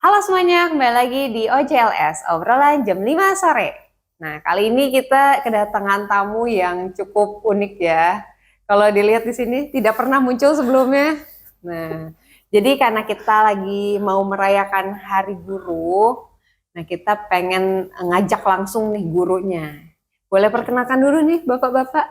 Halo semuanya, kembali lagi di OJLS, obrolan jam 5 sore. Nah, kali ini kita kedatangan tamu yang cukup unik ya. Kalau dilihat di sini tidak pernah muncul sebelumnya. Nah, jadi karena kita lagi mau merayakan Hari Guru, nah kita pengen ngajak langsung nih gurunya. Boleh perkenalkan dulu nih Bapak-bapak.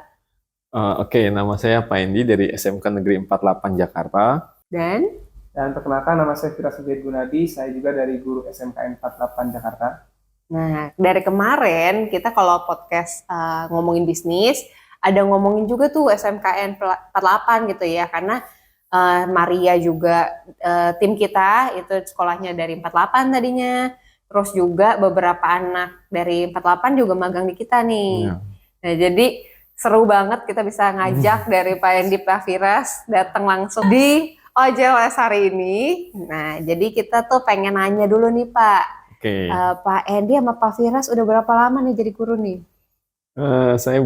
Oke, nama saya Pak Endi dari SMK Negeri 48 Jakarta. Dan Dan perkenalkan nama saya Firas Sujud Gunadi, saya juga dari guru SMKN 48 Jakarta. nah, dari kemarin kita kalau podcast ngomongin bisnis, ada ngomongin juga tuh SMKN 48 gitu ya, karena Maria juga tim kita itu sekolahnya dari 48 tadinya, terus juga beberapa anak dari 48 juga magang di kita nih. Ya. Nah, jadi seru banget kita bisa ngajak dari Pak Endi Pak Firas datang langsung di OJLS hari ini. Nah, jadi kita tuh pengen nanya dulu nih Pak. Oke, Pak Endi sama Pak Firas udah berapa lama nih jadi guru nih? saya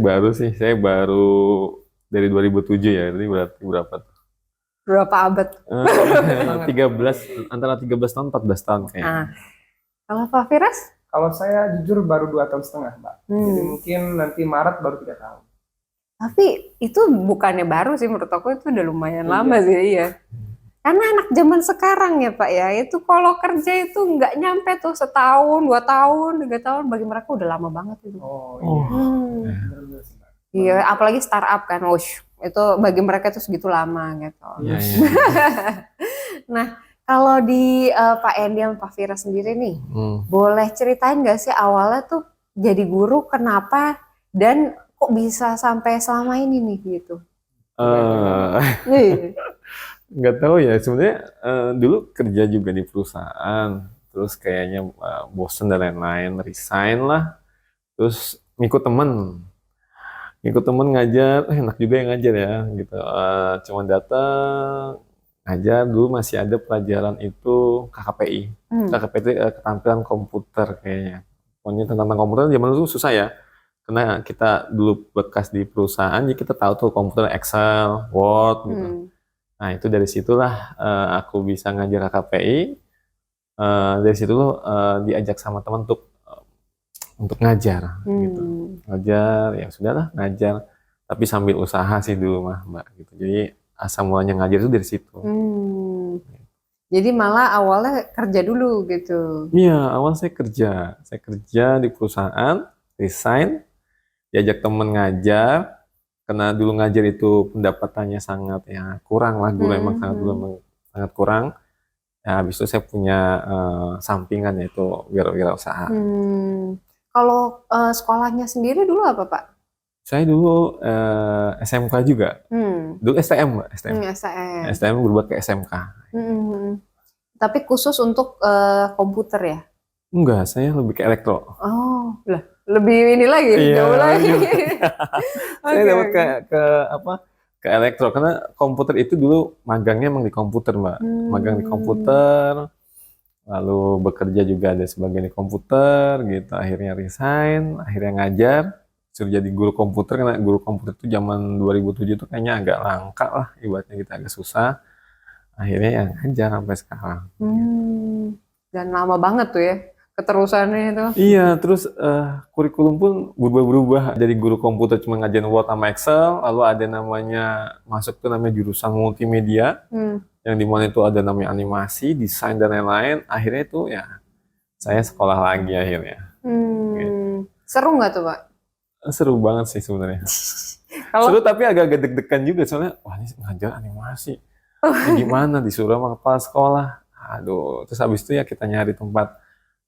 baru dari 2007 ya, jadi berarti berapa tuh? Berapa abad? 13, antara 13 tahun, 14 tahun kayaknya. Nah, kalau Pak Firas? Kalau saya jujur baru 2,5 tahun, Mbak. Jadi mungkin nanti Maret baru 3 tahun. Tapi itu bukannya baru sih, menurut aku itu udah lumayan Iya. lama sih, iya. Karena anak zaman sekarang ya Pak ya, itu kalau kerja itu nggak nyampe tuh setahun, 2 tahun, 3 tahun, bagi mereka udah lama banget itu. Oh Oh. iya, Hmm. benar-benar sih, Mbak. Iya, apalagi startup kan, wush, itu bagi mereka itu segitu lama gitu. Iya, iya. Nah, kalau di Pak Endi sama Pak Fira sendiri nih, boleh ceritain nggak sih awalnya tuh jadi guru kenapa dan kok bisa sampai selama ini nih gitu? Nih. Nggak tahu ya, sebenarnya dulu kerja juga di perusahaan, terus kayaknya bosen dan lain-lain, resign lah, terus ngikut temen ngajar, enak juga yang ngajar ya, gitu. Cuma datang ngajar, dulu masih ada pelajaran itu KKPI. KKPI itu keterampilan komputer kayaknya. Pokoknya tentang komputer zaman dulu susah ya, karena kita dulu bekas di perusahaan, jadi kita tahu tuh komputer Excel, Word gitu. Nah itu dari situlah aku bisa ngajar KKPI. Dari situ diajak sama teman untuk ngajar gitu. Ngajar ya sudahlah ngajar, tapi sambil usaha sih dulu mah Mbak gitu. Jadi asal mulanya ngajar itu dari situ. Jadi malah awalnya kerja dulu gitu. Iya, awal saya kerja di perusahaan, resign, diajak temen ngajar, karena dulu ngajar itu pendapatannya sangat ya kurang lah, dulu emang sangat kurang. Ya, habis itu saya punya sampingan yaitu wirausaha. Kalau sekolahnya sendiri dulu apa Pak? Saya dulu SMK juga. Dulu STM, Mbak, STM. STM. STM berubah ke SMK. Tapi khusus untuk komputer ya? Enggak, saya lebih ke elektro. Oh, lah, lebih ini lagi, Iya, jauh lagi. Saya dapat ke elektro karena komputer itu dulu magangnya emang di komputer, Mbak. Magang di komputer, lalu bekerja juga ada sebagian di komputer gitu. Akhirnya resign, akhirnya ngajar, suruh jadi guru komputer karena guru komputer itu zaman 2007 itu kayaknya agak langka lah, ibaratnya kita agak susah. Akhirnya yang ngajar sampai sekarang. Dan lama banget tuh ya keterusannya itu. Iya, terus kurikulum pun berubah-berubah. Dari guru komputer cuma ngajarin Word sama Excel, lalu ada namanya masuk ke namanya jurusan multimedia, yang dimana itu ada namanya animasi, desain dan lain-lain. Akhirnya itu ya saya sekolah lagi akhirnya. Seru nggak tuh Pak? Seru banget sih sebenarnya. Seru tapi agak deg-degan juga soalnya, wah ini ngajar animasi. Ini gimana disuruh sama kepala sekolah? Aduh, terus habis itu ya kita nyari tempat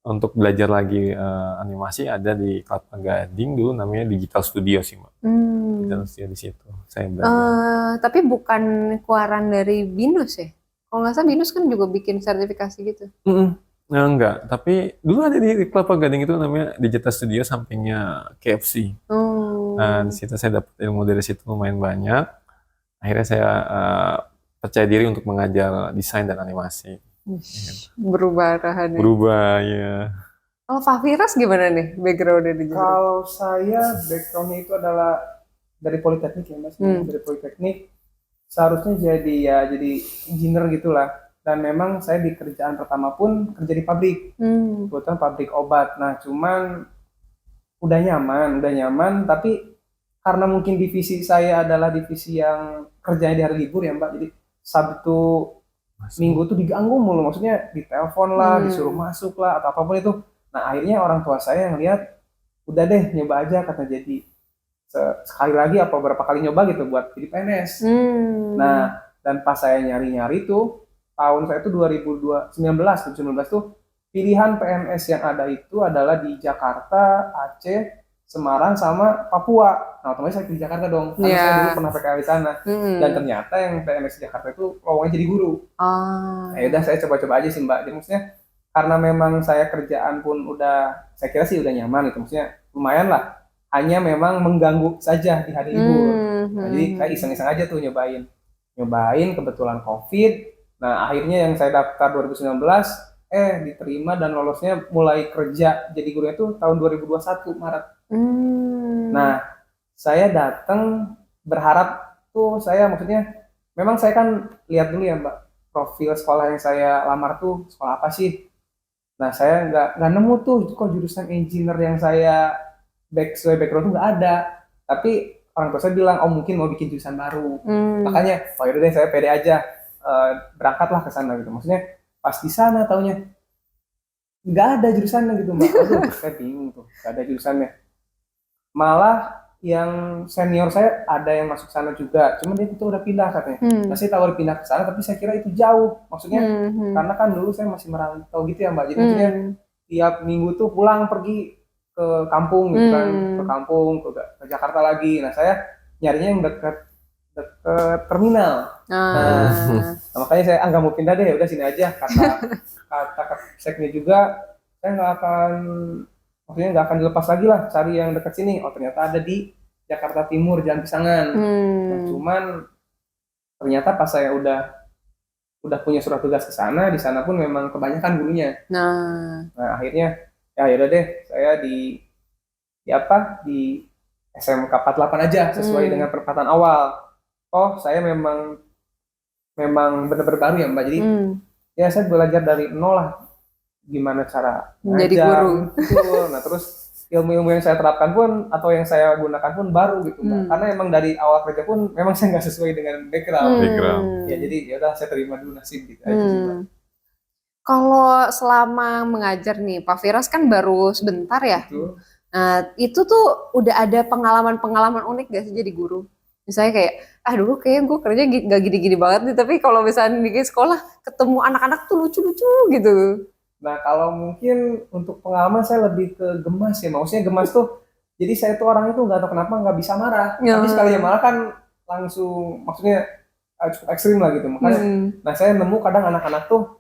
untuk belajar lagi animasi ada di Kelapa Gading dulu namanya Digital Studio sih Mbak. Digital Studio di situ saya belajar. Tapi bukan keluaran dari BINUS ya? Kalau nggak salah BINUS kan juga bikin sertifikasi gitu. Nah, enggak, tapi dulu ada di Kelapa Gading itu namanya Digital Studio sampingnya KFC. Nah, di situ saya dapat ilmu dari situ lumayan banyak. Akhirnya saya percaya diri untuk mengajar desain dan animasi. Berubah arahannya. Berubah ya. Kalau Pak Firas gimana nih backgroundnya di jurusan? Kalau saya backgroundnya itu adalah dari Politeknik ya Mas, dari Politeknik. Seharusnya jadi engineer gitulah. dan memang saya di kerjaan pertama pun kerja di pabrik, kebetulan pabrik obat. Nah, cuman udah nyaman, tapi karena mungkin divisi saya adalah divisi yang kerjanya di hari libur ya Mbak, jadi Sabtu Minggu tuh diganggu mulu, maksudnya ditelepon lah, disuruh masuk lah, atau apapun itu. Nah, akhirnya orang tua saya yang lihat, udah deh nyoba aja, kata, jadi sekali lagi apa berapa kali nyoba gitu buat jadi PNS. Nah, dan pas saya nyari-nyari tuh, tahun saya tuh 2019 tuh, pilihan PNS yang ada itu adalah di Jakarta, Aceh, Semarang, sama Papua. Nah, otomatis saya pilih Jakarta dong, karena saya dulu pernah PKL di sana. Dan ternyata yang PNS di Jakarta itu lowongannya jadi guru. Ya udah, saya coba-coba aja sih Mbak. Jadi maksudnya karena memang saya kerjaan pun udah, saya kira sih udah nyaman gitu. Maksudnya lumayan lah. Hanya memang mengganggu saja di hari libur. Nah, jadi saya iseng-iseng aja tuh nyobain. Kebetulan COVID. Nah, akhirnya yang saya daftar 2019, diterima dan lolosnya mulai kerja jadi gurunya tuh tahun 2021 Maret. Nah, saya datang berharap tuh, saya maksudnya memang saya kan lihat dulu ya Mbak, profil sekolah yang saya lamar tuh sekolah apa sih. Nah, saya nggak nemu tuh kok jurusan engineer yang saya sesuai background tuh nggak ada. Tapi orang tua saya bilang, oh mungkin mau bikin jurusan baru. Makanya, oh yaudah deh, saya pede aja, berangkatlah ke sana gitu. Maksudnya pas di sana taunya nggak ada jurusannya gitu Mbak. Aduh, saya bingung tuh, nggak ada jurusannya. Malah yang senior saya ada yang masuk sana juga, cuman dia itu udah pindah katanya. Nah, saya tawar pindah ke sana, tapi saya kira itu jauh. Maksudnya karena kan dulu saya masih merantau gitu ya Mbak. Jadi maksudnya tiap minggu tuh pulang pergi ke kampung gitu kan, ke kampung, ke Jakarta lagi. Nah, saya nyarinya yang dekat terminal. Nah, makanya saya nggak mau pindah deh, udah sini aja. Kata seknya juga, saya maksudnya nggak akan dilepas lagi lah, cari yang dekat sini. Oh, ternyata ada di Jakarta Timur, Jalan Pisangan. Nah, cuman ternyata pas saya udah punya surat tugas ke sana, di sana pun memang kebanyakan gurunya. Nah, akhirnya ya udah deh, saya di SMK 48 aja, sesuai dengan perempatan awal. Oh, saya memang benar-benar baru ya Mbak, jadi ya saya belajar dari nol lah, gimana cara menjadi guru. Betul. Nah, terus ilmu-ilmu yang saya terapkan pun atau yang saya gunakan pun baru gitu Mbak. Karena emang dari awal kerja pun memang saya nggak sesuai dengan background. Ya jadi ya udah, saya terima dulu nasib gitu aja sih Mbak. Kalau selama mengajar nih, Pak Firas kan baru sebentar ya. Nah, itu tuh udah ada pengalaman-pengalaman unik gak sih jadi guru? Misalnya kayak, dulu kayaknya gue kerja gak gini-gini banget nih, tapi kalau misalnya di sekolah ketemu anak-anak tuh lucu-lucu gitu. Nah, kalau mungkin untuk pengalaman saya lebih ke gemas ya, maksudnya gemas tuh, jadi saya tuh orangnya tuh nggak tahu kenapa nggak bisa marah, tapi sekali yang marah kan langsung, maksudnya cukup ekstrim lah gitu. Makanya, nah saya nemu kadang anak-anak tuh,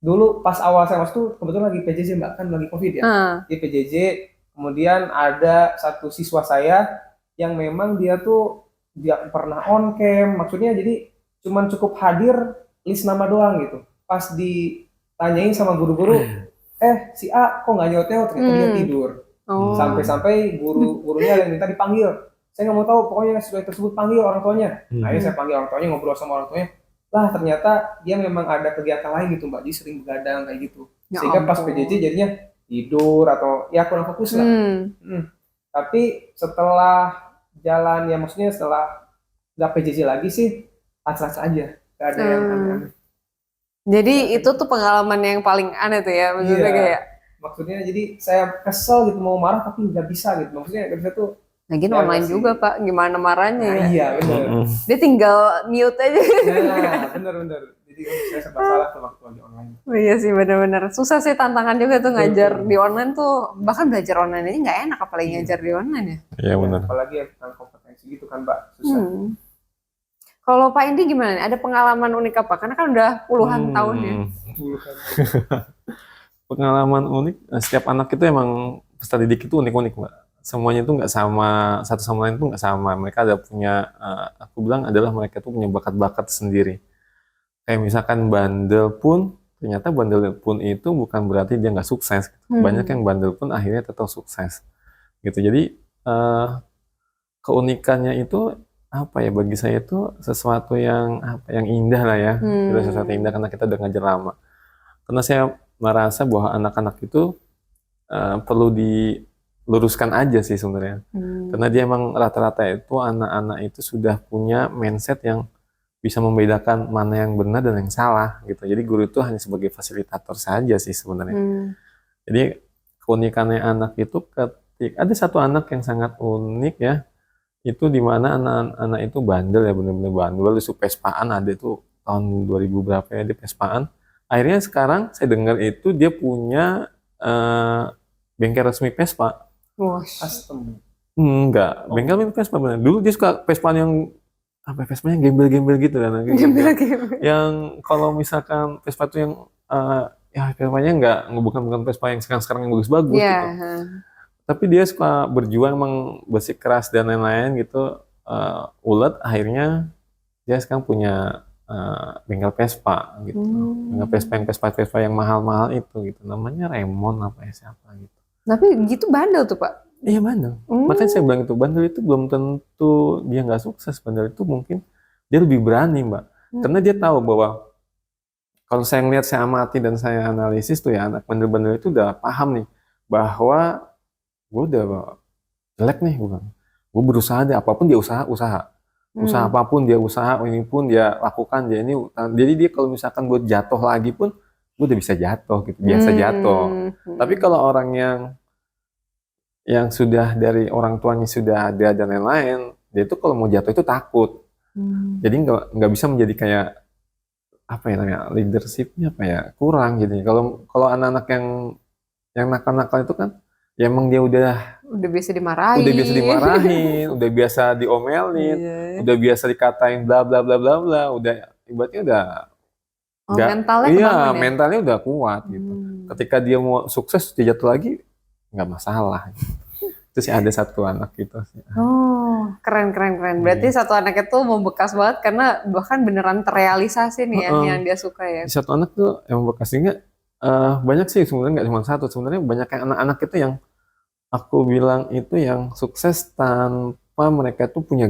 dulu pas awal saya masuk tuh kebetulan lagi PJJ Mbak, kan lagi COVID ya, di PJJ, kemudian ada satu siswa saya yang memang dia pernah on cam, maksudnya jadi cuman cukup hadir list nama doang gitu. Pas ditanyain sama guru-guru, si A kok nggak nyaut-nyaut, ternyata dia tidur. Sampai-sampai gurunya yang minta dipanggil. Saya nggak mau tahu, pokoknya siswa tersebut panggil orang tuanya. Nah, saya panggil orang tuanya, ngobrol sama orang tuanya. Lah, ternyata dia memang ada kegiatan lain gitu Mbak, dia sering begadang kayak gitu. Sehingga pas PJJ jadinya tidur atau ya kurang fokus lah. Tapi setelah jalan ya, maksudnya setelah nggak PJJ lagi sih, acak-acak aja, nggak ada yang aneh-aneh. Jadi itu tuh pengalaman yang paling aneh tuh ya, maksudnya kayak. Maksudnya jadi saya kesel gitu, mau marah tapi nggak bisa gitu, maksudnya nggak bisa tuh. Lagian online juga Pak, gimana marahnya ya? Iya benar. Dia tinggal mute aja. Nah, benar. Jadi saya serba salah tuh waktu lagi online. Iya sih, benar-benar susah sih, tantangan juga tuh ngajar di online tuh. Bahkan belajar online ini nggak enak, apalagi ngajar di online ya. Iya benar. Apalagi ya tentang kompetensi gitu kan Mbak, susah. Kalau Pak Indi gimana? Ada pengalaman unik apa? Karena kan udah puluhan tahun ya. Pengalaman unik, setiap anak itu emang peserta didik itu unik-unik Mbak. Semuanya itu nggak sama, satu sama lain itu nggak sama. Mereka ada punya, aku bilang adalah mereka tuh punya bakat-bakat sendiri. Kayak misalkan bandel pun, ternyata bandel pun itu bukan berarti dia nggak sukses. Banyak yang bandel pun akhirnya tetap sukses. Gitu. Jadi keunikannya itu apa ya, bagi saya itu sesuatu yang apa yang indah lah ya. Itu sesuatu yang indah karena kita udah ngajar lama. Karena saya merasa bahwa anak-anak itu perlu diluruskan aja sih sebenarnya. Karena dia emang rata-rata itu anak-anak itu sudah punya mindset yang bisa membedakan mana yang benar dan yang salah gitu. Jadi guru itu hanya sebagai fasilitator saja sih sebenarnya. Jadi keunikannya anak itu ketika ada satu anak yang sangat unik ya, itu di mana anak-anak itu bandel ya, benar-benar bandel. Isu Vespaan ada itu tahun 2000 berapa ya, di Vespaan. Akhirnya sekarang saya dengar itu dia punya bengkel resmi Vespa. Wah, Custom. Enggak, bengkel resmi Vespa benar. Dulu dia suka Vespaan yang apa, Vespa yang gembel-gembel gitu kan. Yang kalau misalkan Vespa itu yang ya Vespanya bukan Vespa yang sekarang yang bagus-bagus gitu. Tapi dia suka berjuang, emang bersikeras dan lain-lain gitu. Ulet akhirnya dia sekarang punya bengkel Vespa gitu. Bengkel Vespa yang mahal-mahal itu gitu. Namanya Raymond apa ya, siapa gitu. Tapi gitu bandel tuh Pak? Iya bandel. Makanya saya bilang itu bandel itu belum tentu dia nggak sukses. Bandel itu mungkin dia lebih berani Mbak. Karena dia tahu bahwa kalau saya ngeliat, saya amati dan saya analisis tuh ya, anak bandel-bandel itu udah paham nih bahwa gue udah jelek nih, gue berusaha deh, apapun dia usaha apapun dia usaha, ini pun dia lakukan, dia ini. Jadi dia kalau misalkan gue jatuh lagi pun gue udah bisa jatuh gitu, biasa jatuh. Tapi kalau orang yang sudah dari orang tuanya sudah ada dan lain-lain, dia itu kalau mau jatuh itu takut. Jadi nggak bisa menjadi kayak apa ya namanya, leadershipnya apa ya, kurang gitu. Kalau anak-anak yang nakal-nakal itu kan ya emang dia udah biasa dimarahin, udah biasa diomelin, udah biasa dikatain bla bla bla bla bla, udah ibaratnya udah mentalnya udah kuat gitu. Ketika dia mau sukses dia jatuh lagi nggak masalah. Itu sih ada satu anak gitu. Oh, keren. Berarti satu anak itu membekas banget karena bahkan beneran terrealisasi nih ya yang dia suka ya. Satu anak tuh yang membekas juga banyak sih sebenarnya, nggak cuma satu. Sebenarnya banyak yang anak-anak itu yang aku bilang itu yang sukses tanpa mereka tuh punya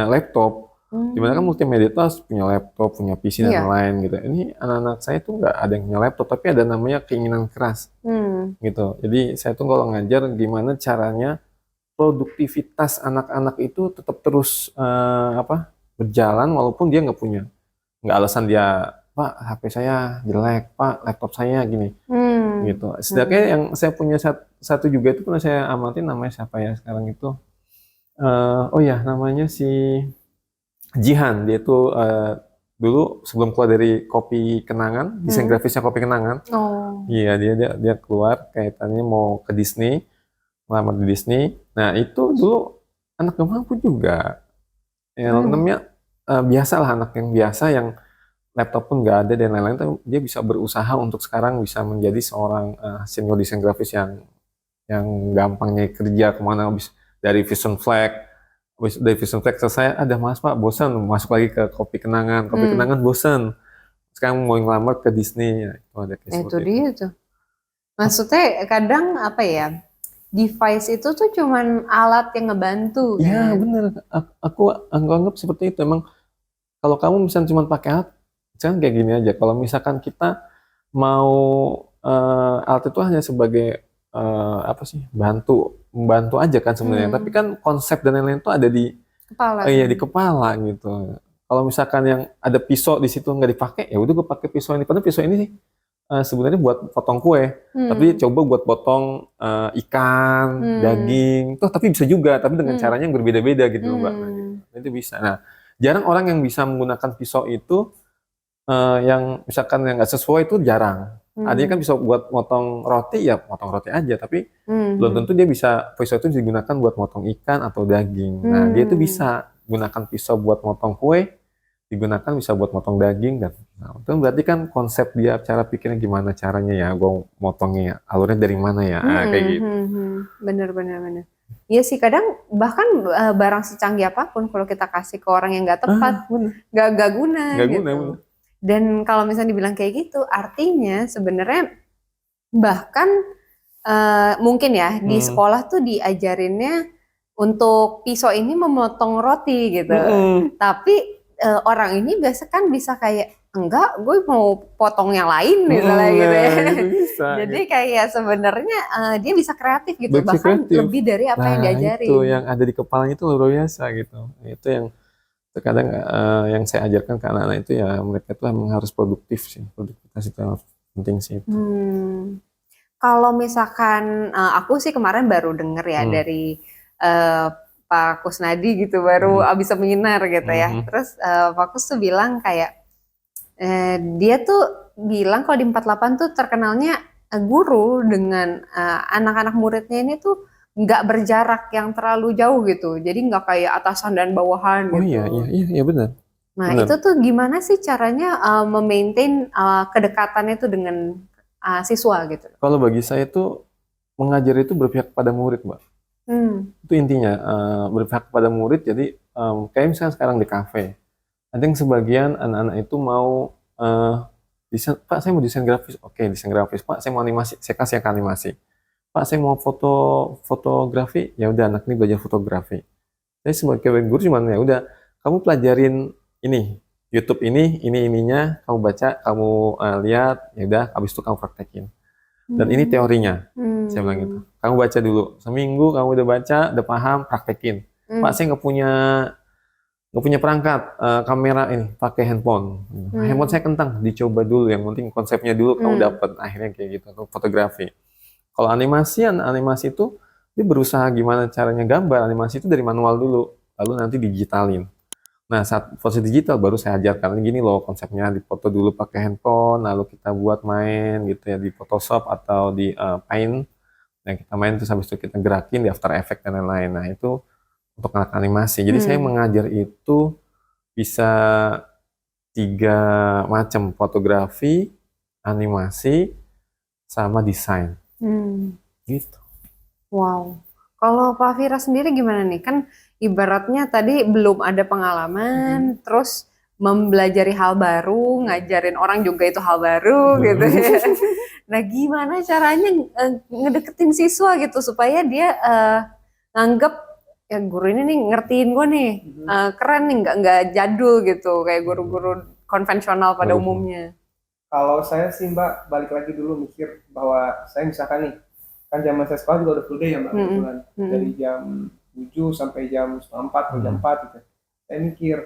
laptop. Dimana kan multimedia itu harus punya laptop, punya PC dan lain gitu. Ini anak-anak saya tuh nggak ada yang punya laptop, tapi ada namanya keinginan keras gitu. Jadi saya tuh kalau ngajar gimana caranya produktivitas anak-anak itu tetap terus berjalan walaupun dia nggak alasan dia, Pak HP saya jelek, Pak laptop saya gini gitu. Setidaknya yang saya punya satu juga itu pernah saya amatin, namanya siapa ya sekarang itu, namanya si Jihan. Dia tuh dulu sebelum keluar dari Kopi Kenangan, desain grafisnya Kopi Kenangan. Iya, dia keluar kaitannya mau ke Disney, melamar di Disney. Nah, itu dulu anak gak mampu juga. Ya, namanya biasalah anak yang biasa yang laptop pun nggak ada dan lain-lain, tapi dia bisa berusaha untuk sekarang bisa menjadi seorang senior desain grafis yang gampangnya kerja kemana, habis dari Vision Flag. Dari Vision Flag selesai, ada Mas Pak bosan, masuk lagi ke Kopi Kenangan, bosan, sekarang mau ngelamar ke Disney. Ya, itu ada itu dia tuh. Maksudnya kadang apa ya, device itu tuh cuman alat yang ngebantu. Iya bener, aku anggap seperti itu. Emang kalau kamu misalnya cuma pakai alat, misalkan kayak gini aja, kalau misalkan kita mau alat itu hanya sebagai membantu aja kan sebenarnya. Tapi kan konsep dan lain-lain itu ada di kepala. Iya, di kepala gitu. Kalau misalkan yang ada pisau di situ nggak dipakai, ya udah gue pakai pisau ini. Padahal pisau ini sih sebenarnya buat potong kue, tapi coba buat potong ikan, daging, tapi bisa juga, tapi dengan caranya yang berbeda-beda gitu loh Mbak. Nah, itu bisa. Nah, jarang orang yang bisa menggunakan pisau itu yang misalkan yang nggak sesuai itu jarang. Adanya kan bisa buat motong roti, ya motong roti aja, tapi belum tentu dia bisa pisau itu digunakan buat motong ikan atau daging. Nah, dia itu bisa gunakan pisau buat motong kue, digunakan bisa buat motong daging kan. Nah, itu berarti kan konsep dia, cara pikirnya gimana caranya ya, gue motongnya alurnya dari mana ya, kayak gitu. Bener. Iya sih, kadang bahkan barang secanggih apapun kalau kita kasih ke orang yang nggak tepat, nggak guna. Bener. Dan kalau misalnya dibilang kayak gitu, artinya sebenarnya bahkan mungkin ya di sekolah tuh diajarinnya untuk pisau ini memotong roti gitu. Tapi orang ini biasa kan bisa kayak enggak, gue mau potong yang lain misalnya gitu ya. Gitu bisa. Jadi kayak sebenarnya dia bisa kreatif gitu, Bisa bahkan kreatif. lebih dari apa yang diajarin. Itu yang ada di kepalanya itu luar biasa gitu. Itu yang terkadang yang saya ajarkan ke anak-anak itu ya mereka itu memang harus produktif sih. Produktivitas itu yang penting sih itu. Kalau misalkan aku sih kemarin baru denger ya dari Pak Kusnadi gitu, baru abis seminar gitu ya. Terus Pak Kus tuh bilang kayak dia tuh bilang kalau di 48 tuh terkenalnya guru dengan anak-anak muridnya ini tuh nggak berjarak yang terlalu jauh gitu. Jadi nggak kayak atasan dan bawahan Oh gitu. iya benar. Nah Benar. itu tuh gimana sih caranya memaintain kedekatannya tuh dengan siswa gitu? Kalau bagi saya itu mengajar itu berpihak pada murid, Mbak. Itu intinya berpihak pada murid. Jadi kayak misalnya sekarang di kafe, ada yang sebagian anak-anak itu mau desain, Pak saya mau desain grafis, oke desain grafis. Pak saya mau animasi, saya kasih ke animasi. Pak saya mau fotografi, ya udah anak ini belajar fotografi. Saya sebagai guru cuman ya udah kamu pelajarin ini YouTube ininya, kamu baca, kamu lihat, ya udah habis itu kamu praktekin. Dan ini teorinya, saya bilang gitu. Kamu baca dulu, seminggu kamu udah baca, udah paham, praktekin. Pak saya nggak punya perangkat kamera ini, pakai handphone. Handphone saya kentang, dicoba dulu. Yang penting konsepnya dulu kamu dapat, akhirnya kayak gitu. Atau fotografi. Kalau animasi itu dia berusaha gimana caranya gambar animasi itu dari manual dulu, lalu nanti digitalin. Nah saat proses digital baru saya ajarkan gini loh konsepnya, difoto dulu pakai handphone, lalu kita buat main gitu ya di Photoshop atau di Paint. Nah kita main terus habis itu kita gerakin di After Effects dan lain-lain. Nah itu untuk anak animasi. Jadi saya mengajar itu bisa 3 macam, fotografi, animasi, sama desain. Gitu. Wow. Kalau Pak Fira sendiri gimana nih? Kan ibaratnya tadi belum ada pengalaman, terus mempelajari hal baru, ngajarin orang juga itu hal baru gitu ya. Nah, gimana caranya ngedeketin siswa gitu supaya dia nganggep ya guru ini nih ngertiin gue nih, keren nih, nggak jadul gitu kayak guru-guru konvensional pada umumnya. Kalau saya sih Mbak balik lagi dulu mikir bahwa saya misalkan nih kan zaman saya sekolah juga udah full day ya Mbak, kebetulan dari jam 7 sampai jam 3:30 atau jam 4 gitu. Saya mikir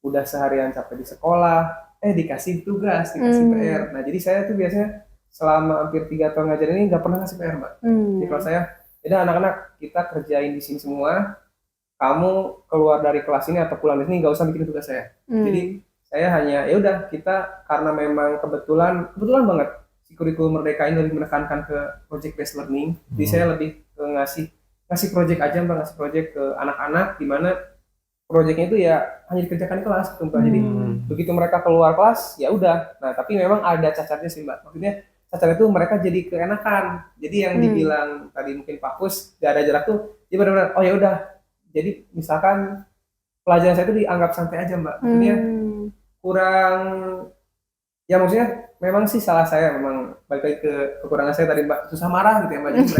udah seharian capek di sekolah, dikasih tugas, dikasih PR. Nah jadi saya tuh biasanya selama hampir 3 tahun ngajar ini nggak pernah ngasih PR Mbak. Jadi kalau saya, ya anak-anak kita kerjain di sini semua, kamu keluar dari kelas ini atau pulang dari sini nggak usah bikin tugas saya. Jadi saya hanya ya udah kita karena memang kebetulan banget si kurikulum Merdeka ini lebih menekankan ke project based learning. Jadi saya lebih ke ngasih project aja Mbak, ngasih project ke anak-anak di mana projectnya itu ya hanya dikerjakan di kelas gitu Mbak. Jadi begitu mereka keluar kelas ya udah. Nah, tapi memang ada cacatnya sih Mbak. Maksudnya cacat itu mereka jadi keenakan. Jadi yang dibilang tadi mungkin Pak Kus gak ada jarak tuh, dia benar-benar oh ya udah. Jadi misalkan pelajaran saya itu dianggap santai aja Mbak. Maksudnya kurang, ya maksudnya memang sih salah saya, memang balik lagi ke kekurangan saya tadi Mbak, susah marah gitu ya Mbak. Jadi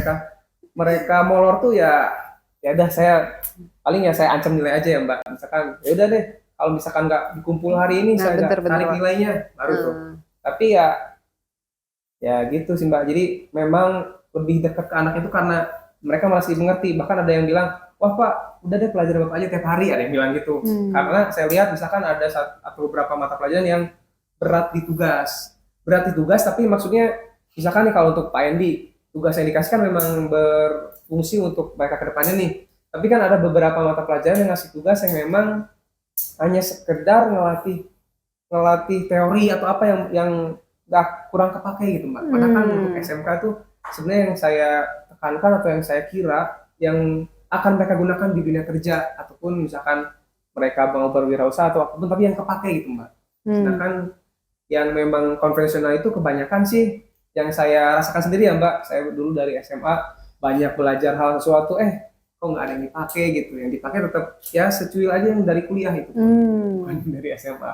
mereka molor tuh ya udah saya paling ya saya ancam nilai aja ya Mbak. Misalkan ya udah deh kalau misalkan nggak dikumpul hari ini saya nggak tarik nilainya baru tuh. Tapi ya gitu sih Mbak. Jadi memang lebih dekat ke anak itu karena mereka masih mengerti. Bahkan ada yang bilang, wah Pak udah deh pelajaran Bapak aja tiap hari, ada yang bilang gitu. Karena saya lihat misalkan ada atau beberapa mata pelajaran yang berat di tugas tapi maksudnya misalkan nih kalau untuk Pak Endi tugas yang dikasih kan memang berfungsi untuk mereka ke depannya nih, tapi kan ada beberapa mata pelajaran yang ngasih tugas yang memang hanya sekedar ngelatih teori atau apa yang nggak kurang kepake gitu Mbak. Padahal kan untuk SMK tuh sebenarnya yang saya tekankan atau yang saya kira yang akan mereka gunakan di dunia kerja ataupun misalkan mereka mau berwirausaha atau apapun, tapi yang kepake gitu Mbak. Sedangkan yang memang konvensional itu kebanyakan sih yang saya rasakan sendiri ya Mbak. Saya dulu dari SMA banyak belajar hal sesuatu, kok nggak ada yang dipakai gitu. Yang dipakai tetap ya secuil aja yang dari kuliah itu, bukan dari SMA.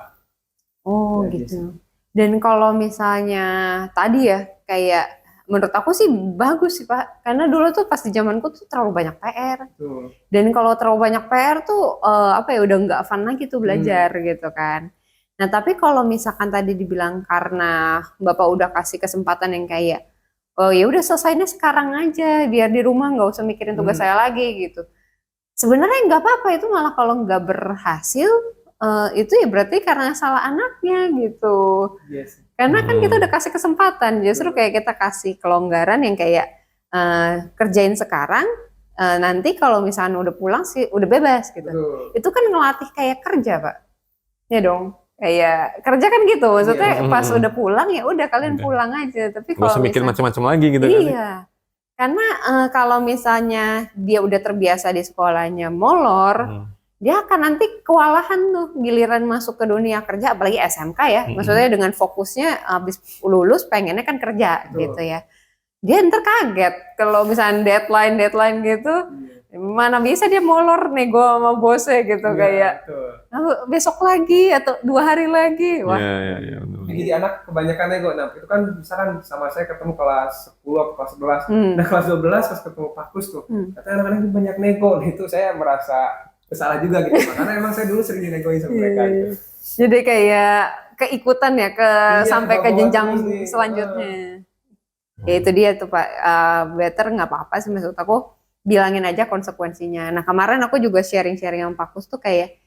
Oh ya, gitu. Dan kalau misalnya tadi ya kayak menurut aku sih bagus sih Pak, karena dulu tuh pas di zamanku tuh terlalu banyak PR. Betul. Dan kalau terlalu banyak PR tuh apa ya, udah nggak fun lagi tuh belajar gitu kan. Nah tapi kalau misalkan tadi dibilang karena Bapak udah kasih kesempatan yang kayak, oh ya udah selesainya sekarang aja, biar di rumah nggak usah mikirin tugas saya lagi gitu. Sebenarnya nggak apa-apa, itu malah kalau nggak berhasil itu ya berarti karena salah anaknya gitu. Yes. Karena kan kita udah kasih kesempatan, justru kayak kita kasih kelonggaran yang kayak kerjain sekarang, nanti kalau misalnya udah pulang sih udah bebas gitu. Betul. Itu kan ngelatih kayak kerja Pak, ya dong. Kayak kerja kan gitu, maksudnya pas udah pulang ya udah kalian pulang aja. Tapi Gak usah kalau mikir misalnya, macam-macam lagi gitu kan. iya, karena kalau misalnya dia udah terbiasa di sekolahnya molor, dia akan nanti kewalahan tuh giliran masuk ke dunia kerja, apalagi SMK ya. Maksudnya dengan fokusnya habis lulus pengennya kan kerja gitu ya. Dia ntar kaget kalau misalnya deadline gitu, mana bisa dia molor nego sama bosnya gitu kayak besok lagi atau 2 hari lagi. Wah. Iya. Jadi anak kebanyakan nego. Nah itu kan misalkan sama saya ketemu kelas 10 atau kelas 11. Nah kelas 12 pas ketemu Pak Kus tuh, katanya anak-anak itu banyak nego. Itu saya merasa bersalah juga gitu. Karena emang saya dulu sering dinegoin sama mereka gitu. Jadi kayak keikutan ya sampai ke jenjang selanjutnya. Ya itu dia tuh Pak, better nggak apa-apa sih, maksud aku bilangin aja konsekuensinya. Nah kemarin aku juga sharing-sharing sama Pak Kus tuh kayak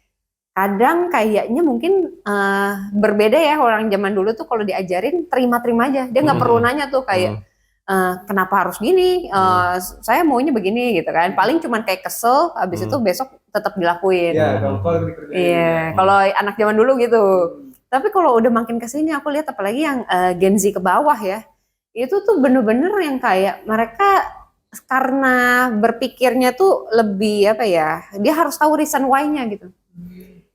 kadang kayaknya mungkin berbeda ya, orang zaman dulu tuh kalau diajarin terima-terima aja, dia nggak perlu nanya tuh kayak kenapa harus gini, saya maunya begini gitu kan, paling cuman kayak kesel, habis itu besok tetap dilakuin. Iya, kalau anak zaman dulu gitu. Tapi kalau udah makin kesini aku lihat apalagi yang Gen Z ke bawah ya, itu tuh bener-bener yang kayak mereka karena berpikirnya tuh lebih apa ya, dia harus tahu reason why-nya gitu.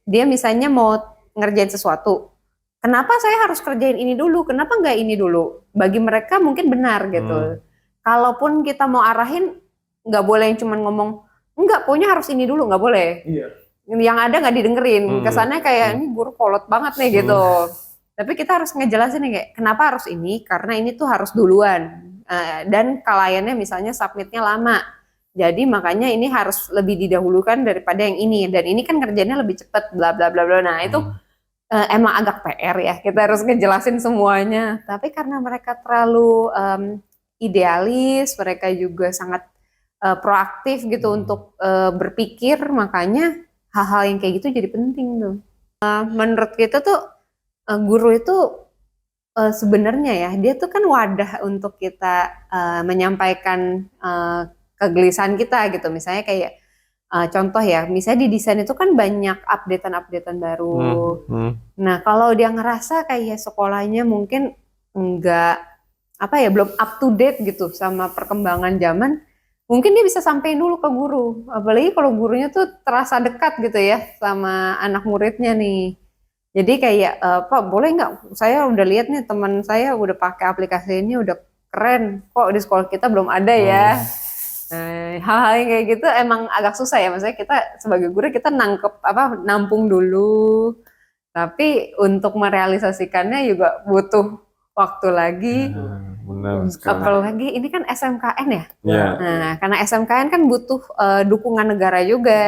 Dia misalnya mau ngerjain sesuatu, kenapa saya harus kerjain ini dulu, kenapa nggak ini dulu? Bagi mereka mungkin benar gitu. Kalaupun kita mau arahin, nggak boleh cuma ngomong, enggak, pokoknya harus ini dulu, nggak boleh. Iya. Yang ada nggak didengerin, kesannya kayak ini guru kolot banget nih gitu. Tapi kita harus ngejelasin nih kayak kenapa harus ini, karena ini tuh harus duluan. Dan kliennya misalnya submitnya lama, jadi makanya ini harus lebih didahulukan daripada yang ini, dan ini kan kerjanya lebih cepat, bla bla bla bla. Nah itu emang agak PR ya, kita harus ngejelasin semuanya. Tapi karena mereka terlalu idealis, mereka juga sangat proaktif gitu untuk berpikir, makanya hal-hal yang kayak gitu jadi penting tuh. Menurut kita tuh guru itu sebenarnya ya, dia tuh kan wadah untuk kita menyampaikan kegelisahan kita gitu. Misalnya kayak contoh ya, misalnya di desain itu kan banyak updatean baru. Nah kalau dia ngerasa kayak sekolahnya mungkin enggak apa ya, belum up to date gitu sama perkembangan zaman, mungkin dia bisa sampein dulu ke guru. Apalagi kalau gurunya tuh terasa dekat gitu ya sama anak muridnya nih. Jadi kayak Pak boleh nggak, saya udah lihat nih teman saya udah pakai aplikasi ini, udah keren, kok di sekolah kita belum ada ya. Hal-hal yang kayak gitu emang agak susah ya, maksudnya kita sebagai guru kita nampung dulu, tapi untuk merealisasikannya juga butuh waktu lagi. Benar sekali. Apalagi ini kan SMKN ya. Yeah. Nah karena SMKN kan butuh dukungan negara juga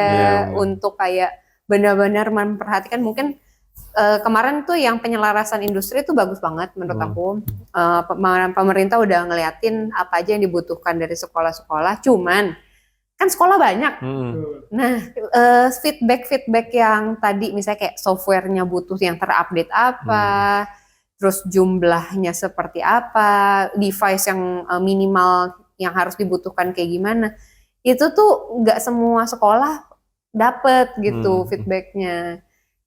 untuk kayak benar-benar memperhatikan. Mungkin kemarin tuh yang penyelarasan industri itu bagus banget menurut aku. Pemerintah udah ngeliatin apa aja yang dibutuhkan dari sekolah-sekolah. Cuman kan sekolah banyak. Nah feedback yang tadi misalnya kayak softwarenya butuh yang terupdate apa, terus jumlahnya seperti apa, device yang minimal yang harus dibutuhkan kayak gimana, itu tuh nggak semua sekolah dapet gitu feedbacknya.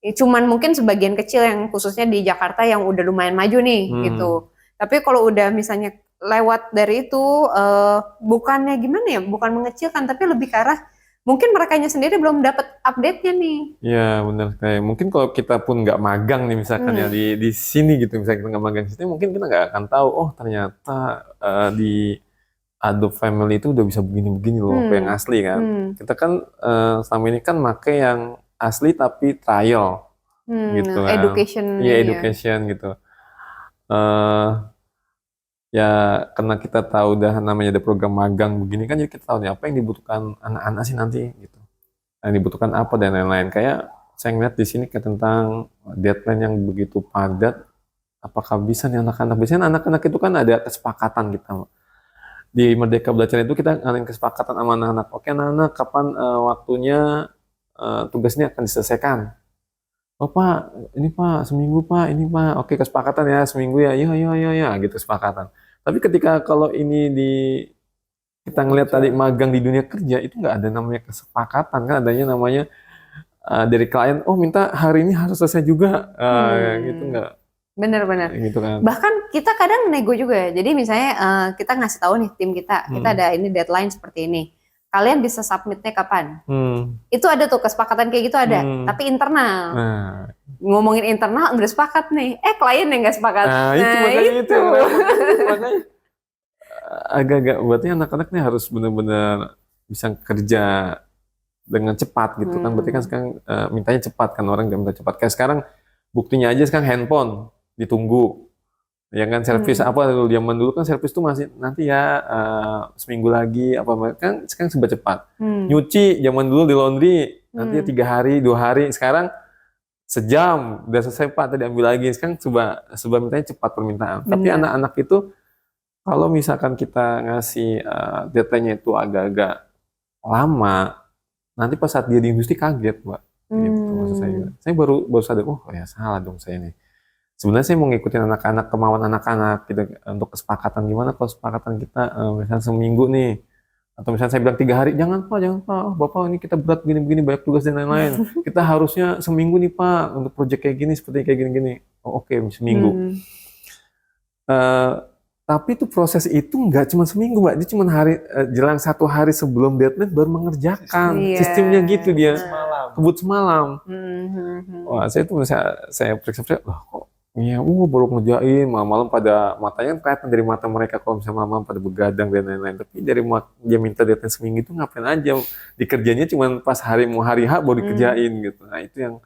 Cuman mungkin sebagian kecil yang khususnya di Jakarta yang udah lumayan maju nih gitu. Tapi kalau udah misalnya lewat dari itu, bukannya gimana ya, bukan mengecilkan, tapi lebih ke arah mungkin merekanya sendiri belum dapat update-nya nih. Iya benar, kayak mungkin kalau kita pun nggak magang nih misalkan ya di sini gitu, misalnya kita nggak magang di sini, mungkin kita nggak akan tahu, oh ternyata di Adobe Family itu udah bisa begini-begini loh, apa yang asli kan. Kita kan selama ini kan make yang asli tapi trial gitu kan. Education. Iya education gitu. ya karena kita tahu udah namanya ada program magang begini kan, jadi kita tahu nih apa yang dibutuhkan anak-anak sih nanti gitu, yang dibutuhkan apa dan lain-lain. Kayak saya ngeliat di sini kayak tentang deadline yang begitu padat, apakah bisa nih anak-anak, biasanya anak-anak itu kan ada kesepakatan kita di Merdeka Belajar itu, kita ngadain kesepakatan sama anak-anak, oke anak-anak kapan waktunya tugasnya akan diselesaikan. Oh Pak, ini Pak, seminggu Pak, ini Pak. Oke, kesepakatan ya, seminggu ya, iya, gitu kesepakatan. Tapi ketika kalau ini kita ngelihat tadi magang di dunia kerja, itu nggak ada namanya kesepakatan, kan adanya namanya dari klien, oh minta hari ini harus selesai juga, gitu nggak. Bener-bener. Gitu kan. Bahkan kita kadang nego juga ya. Jadi misalnya kita ngasih tahu nih tim kita ada ini deadline seperti ini. Kalian bisa submitnya kapan? Itu ada tuh kesepakatan kayak gitu ada, tapi internal. Ngomongin internal udah sepakat nih, klien yang nggak sepakat. Itu makanya agak-agak berarti anak-anak nih harus benar-benar bisa kerja dengan cepat gitu kan. Berarti kan sekarang mintanya cepat kan, orang nggak minta cepat. Kayak sekarang buktinya aja sekarang handphone ditunggu. Ya kan servis apa dulu, zaman dulu kan servis tuh masih nanti ya seminggu lagi apa kan, sekarang serba cepat. Nyuci zaman dulu di laundry nanti 3 hari 2 hari, sekarang sejam udah selesai Pak, tadi ambil lagi. Sekarang coba mintanya cepat permintaan. Tapi anak-anak itu kalau misalkan kita ngasih deadline-nya itu agak-agak lama, nanti pas saat dia di industri kaget Mbak. Gitu maksud saya. Saya baru sadar, oh ya salah dong saya ini. Sebenarnya saya mau ngikutin anak-anak, kemauan anak-anak gitu, untuk kesepakatan. Gimana kalau kesepakatan kita misalnya seminggu nih, atau misalnya saya bilang 3 hari, jangan Pak, oh, Bapak ini kita berat gini-gini, banyak tugas dan lain-lain. Kita harusnya seminggu nih Pak, untuk proyek kayak gini, seperti kayak gini-gini. Oh, oke, seminggu. Tapi itu proses itu nggak cuma seminggu Mbak, dia cuma jelang 1 hari sebelum deadline baru mengerjakan. Sistemnya gitu dia, kebut semalam. Wah, saya tuh saya periksa, loh kok iya, baru ngerjain, malam-malam pada matanya kelihatan dari mata mereka kalau misalnya malam pada begadang dan lain-lain. Tapi dari dia minta deadline seminggu itu ngapain aja? Dikerjanya cuma pas hari H baru dikerjain gitu. Nah itu yang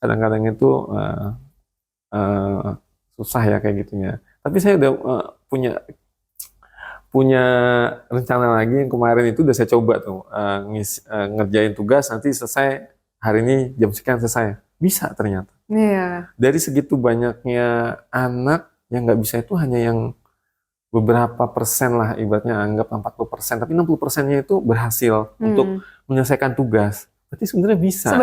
kadang-kadang itu susah ya kayak gitunya. Tapi saya udah punya rencana lagi yang kemarin itu udah saya coba tuh ngerjain tugas nanti selesai hari ini jam sekian selesai. Bisa ternyata. Dari segitu banyaknya anak yang nggak bisa itu hanya yang beberapa persen lah, ibaratnya anggap 40%, tapi 60%-nya itu berhasil untuk menyelesaikan tugas. Berarti sebenarnya bisa.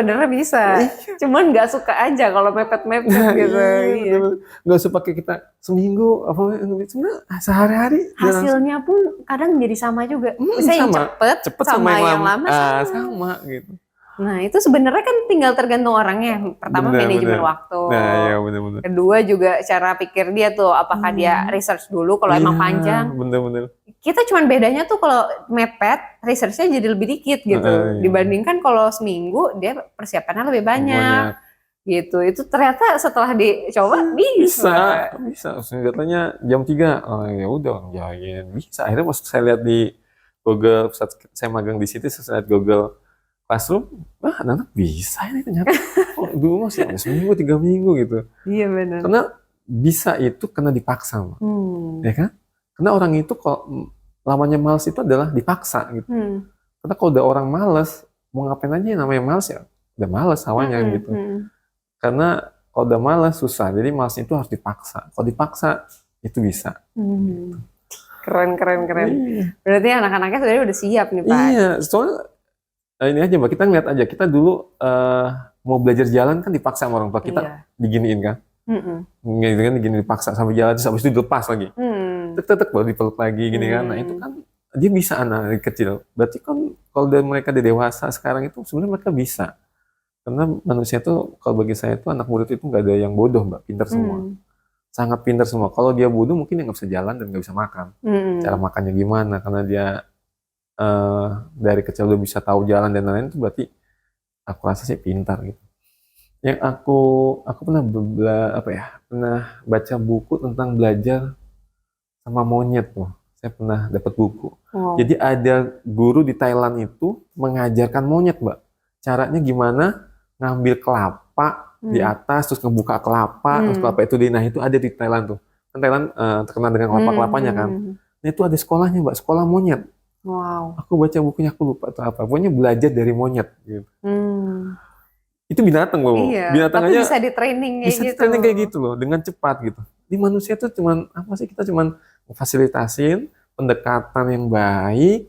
Cuman nggak suka aja kalau mepet-mepet gitu. Nggak usah pakai kita seminggu apa, sebenarnya sehari-hari. Hasilnya pun kadang jadi sama juga. Misalnya yang cepet sama yang lama sama gitu. Nah itu sebenarnya kan tinggal tergantung orangnya. Pertama manajemen waktu. Nah ya benar-benar. Kedua juga cara pikir dia tuh, apakah dia research dulu kalau emang panjang. Bener-bener. Kita cuman bedanya tuh kalau mepet researchnya jadi lebih dikit gitu. Dibandingkan kalau seminggu dia persiapannya lebih banyak. Gitu. Itu ternyata setelah dicoba bisa. Katanya jam 3. Oh ya udah ngerjain. Bisa. Akhirnya pas saya lihat di Google, saat saya magang di situ, saya lihat Google Classroom, anak-anak bisa ini ternyata. Dulu masih seminggu 3 minggu gitu. Iya benar. Karena bisa itu karena dipaksa, ya kan? Karena orang itu kalau lawannya malas itu adalah dipaksa gitu. Karena kalau udah orang malas, mau ngapain aja yang namanya malas ya, udah malas awalnya gitu. Karena kalau udah malas susah, jadi malas itu harus dipaksa. Kalau dipaksa itu bisa. Keren. Berarti anak-anaknya sebenarnya udah siap nih Pak. Iya, soalnya ini aja Mbak, kita ngeliat aja, kita dulu mau belajar jalan kan dipaksa sama orang tua kita, diginiin kan, diginiin dipaksa sampai jalan, terus habis itu dilepas lagi, tek baru dipeluk lagi gini kan. Nah itu kan dia bisa anak kecil, berarti kan kalau mereka udah dewasa sekarang itu sebenarnya mereka bisa, karena manusia itu kalau bagi saya itu anak murid itu nggak ada yang bodoh Mbak, pintar semua, sangat pintar semua. Kalau dia bodoh mungkin dia nggak bisa jalan dan nggak bisa makan, cara makannya gimana, karena dia dari kecil udah bisa tahu jalan dan lain-lain, itu berarti aku rasa sih pintar gitu. Yang aku pernah pernah baca buku tentang belajar sama monyet tuh. Saya pernah dapat buku. Jadi ada guru di Thailand itu mengajarkan monyet Mbak, caranya gimana ngambil kelapa di atas terus ngebuka kelapa, terus kelapa itu nah itu ada di Thailand tuh. Kan Thailand terkenal dengan kelapa-kelapanya kan. Nah itu ada sekolahnya Mbak, sekolah monyet. Wow. Aku baca bukunya, aku lupa atau apa. Pokoknya belajar dari monyet gitu. Itu binatang loh. Iya, Binatang tapi aja bisa di training kayak bisa gitu. training kayak gitu loh, dengan cepat gitu. Di manusia tuh cuman apa sih, kita cuman fasilitasin pendekatan yang baik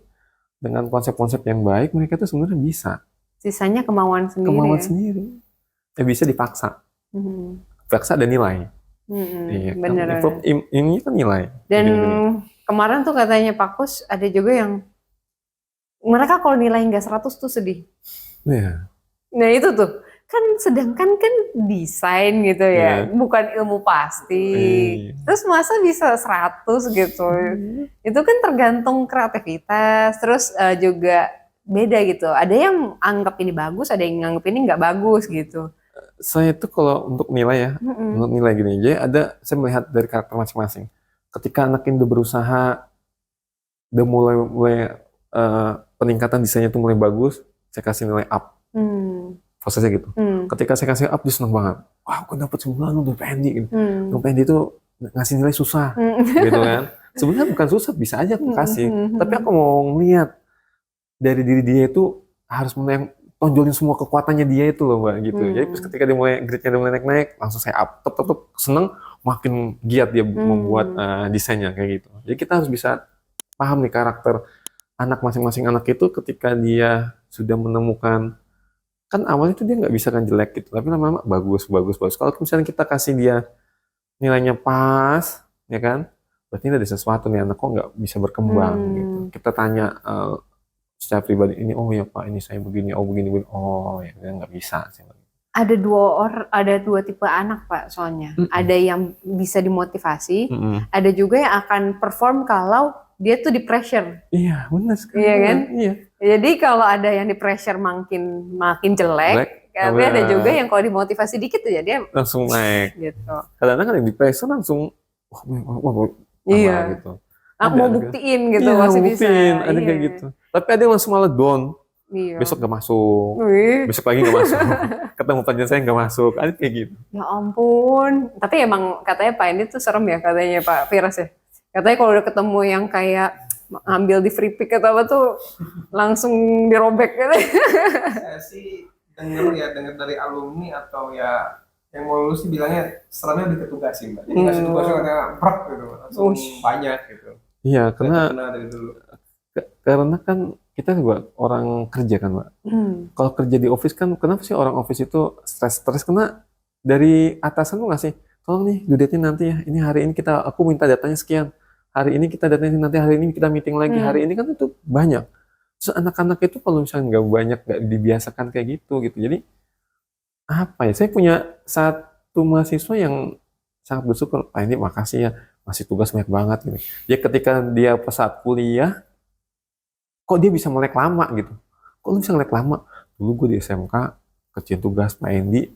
dengan konsep-konsep yang baik, mereka tuh sebenarnya bisa. Sisanya kemauan sendiri. Kemauan Ya? sendiri. Ya bisa dipaksa. Paksa ada nilai. Iya, Bener. Ini kan nilai. Dan Gini-gini. kemarin tuh katanya Pak Kus ada juga yang mereka kalau nilai nggak 100 tuh sedih. Iya. Nah itu tuh kan, sedangkan kan desain gitu ya, bukan ilmu pasti. Terus masa bisa 100 gitu? Itu kan tergantung kreativitas. Terus juga beda gitu. Ada yang anggap ini bagus, ada yang anggap ini nggak bagus gitu. Saya tuh kalau untuk nilai ya, untuk nilai gini aja, saya melihat dari karakter masing-masing. Ketika anak ini udah berusaha, udah mulai peningkatan desainnya tuh mulai bagus, saya kasih nilai up. Prosesnya gitu. Ketika saya kasih up, dia seneng banget. Wah, aku dapat 9 untuk PND gitu. Untuk PND itu ngasih nilai susah, gitu kan. Sebenarnya bukan susah, bisa aja aku kasih. Tapi aku mau ngeliat dari diri dia itu harus tonjolin semua kekuatannya dia itu loh Mbak gitu. Jadi pas ketika dia mulai grade-nya dia mulai naik-naik, langsung saya up, tetap seneng, makin giat dia membuat desainnya kayak gitu. Jadi kita harus bisa paham nih karakter anak masing-masing anak itu ketika dia sudah menemukan, kan awalnya tuh dia nggak bisa kan jelek gitu, tapi lama-lama bagus. Kalau misalnya kita kasih dia nilainya pas, ya kan, berarti ini ada sesuatu nih, anak kok nggak bisa berkembang gitu. Kita tanya secara pribadi, ini oh ya Pak, ini saya begini, oh begini, oh ya nggak bisa. Ada dua tipe anak Pak soalnya. Ada yang bisa dimotivasi, ada juga yang akan perform kalau dia tuh di pressure. Iya benar sekali. Iya kan? Iya. Jadi kalau ada yang di pressure makin jelek, tapi ada juga yang kalau dimotivasi dikit tuh ya dia langsung naik. Gitu. Kadang-kadang kan yang di pressure langsung wah iya. Gitu. Aku mau buktiin gitu, iya, masih buktiin, bisa. ada kayak gitu. Tapi ada yang langsung malah down. Iya. Besok gak masuk. Besok lagi gak masuk. Ketemu penjelasan saya gak masuk. Ada kayak gitu. Ya ampun. Tapi emang katanya Pak ini tuh serem ya katanya Pak Firas ya. Katanya kalau udah ketemu yang kayak ambil di free pick atau apa tuh langsung dirobek gitu. Saya sih dengar dari alumni atau ya yang mau lulus sih bilangnya seremnya lebih ke tugas sih Mbak. Jadi ngasih tugasnya kayak berat gitu, langsung banyak gitu. Iya, karena dari dulu. Karena kan kita juga orang kerja kan Mbak. Kalau kerja di office kan, kenapa sih orang office itu stres? Karena dari atasan tuh ngasih, tolong nih due date-nya nanti ya, ini hari ini aku minta datanya sekian, hari ini kita datanya nanti, hari ini kita meeting lagi, hari ini kan itu banyak. Terus anak-anak itu kalau misalnya nggak banyak, nggak dibiasakan kayak gitu. Jadi apa ya, saya punya satu mahasiswa yang sangat bersyukur, ini makasih ya, masih tugas banyak banget gitu. Ya ketika dia pas saat kuliah, kok dia bisa melek lama gitu. Kok lu bisa melek lama? Dulu gue di SMK, kerjain tugas PND,